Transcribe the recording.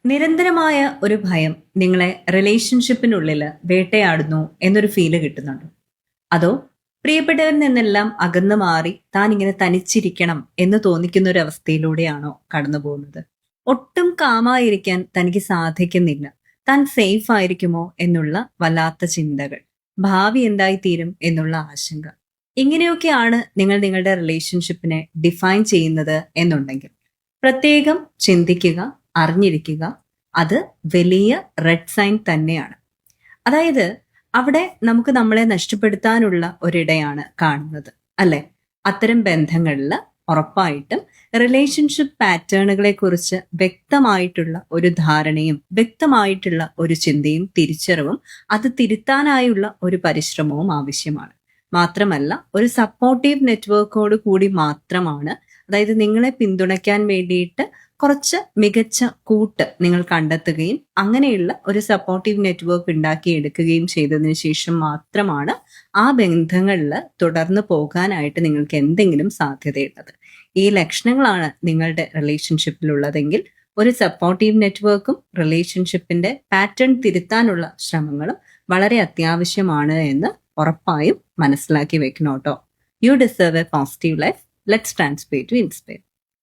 നിരന്തരമായ ഒരു ഭയം നിങ്ങളെ റിലേഷൻഷിപ്പിനുള്ളിൽ വേട്ടയാടുന്നു എന്നൊരു ഫീല് കിട്ടുന്നുണ്ടോ? അതോ പ്രിയപ്പെട്ടവരിൽ നിന്നെല്ലാം അകന്നു മാറി താൻ ഇങ്ങനെ തനിച്ചിരിക്കണം എന്ന് തോന്നിക്കുന്ന ഒരു അവസ്ഥയിലൂടെയാണോ കടന്നു പോകുന്നത്? ഒട്ടും കാമായിരിക്കാൻ തനിക്ക് സാധിക്കുന്നില്ല. താൻ സേഫ് ആയിരിക്കുമോ എന്നുള്ള വല്ലാത്ത ചിന്തകൾ, ഭാവി എന്തായി തീരും എന്നുള്ള ആശങ്ക, ഇങ്ങനെയൊക്കെയാണ് നിങ്ങൾ നിങ്ങളുടെ റിലേഷൻഷിപ്പിനെ ഡിഫൈൻ ചെയ്യുന്നത് എന്നുണ്ടെങ്കിൽ പ്രത്യേകം ചിന്തിക്കുക, അറിഞ്ഞിരിക്കുക. അത് വലിയ റെഡ് സൈൻ തന്നെയാണ്. അതായത് അവിടെ നമുക്ക് നമ്മളെ നഷ്ടപ്പെടുത്താനുള്ള ഒരിടയാണ് കാണുന്നത്, അല്ലെ? അത്തരം ബന്ധങ്ങളിൽ ഉറപ്പായിട്ടും റിലേഷൻഷിപ്പ് പാറ്റേണുകളെ കുറിച്ച് വ്യക്തമായിട്ടുള്ള ഒരു ധാരണയും വ്യക്തമായിട്ടുള്ള ഒരു ചിന്തയും തിരിച്ചറിവും അത് തിരുത്താനായുള്ള ഒരു പരിശ്രമവും ആവശ്യമാണ്. മാത്രമല്ല, ഒരു സപ്പോർട്ടീവ് നെറ്റ്വർക്കോട് കൂടി മാത്രമാണ്, അതായത് നിങ്ങളെ പിന്തുണയ്ക്കാൻ വേണ്ടിയിട്ട് കുറച്ച് മികച്ച കൂട്ട് നിങ്ങൾ കണ്ടെത്തുകയും അങ്ങനെയുള്ള ഒരു സപ്പോർട്ടീവ് നെറ്റ്വർക്ക് ഉണ്ടാക്കിയെടുക്കുകയും ചെയ്തതിനു ശേഷം മാത്രമാണ് ആ ബന്ധങ്ങളിൽ തുടർന്ന് പോകാനായിട്ട് നിങ്ങൾക്ക് എന്തെങ്കിലും സാധ്യതയുള്ളത്. ഈ ലക്ഷണങ്ങളാണ് നിങ്ങളുടെ റിലേഷൻഷിപ്പിലുള്ളതെങ്കിൽ ഒരു സപ്പോർട്ടീവ് നെറ്റ്വർക്കും റിലേഷൻഷിപ്പിന്റെ പാറ്റേൺ തിരുത്താനുള്ള ശ്രമങ്ങളും വളരെ അത്യാവശ്യമാണ് എന്ന് ഉറപ്പായും മനസ്സിലാക്കി വെക്കണം കേട്ടോ. You deserve a positive life. Let's transpire to inspire.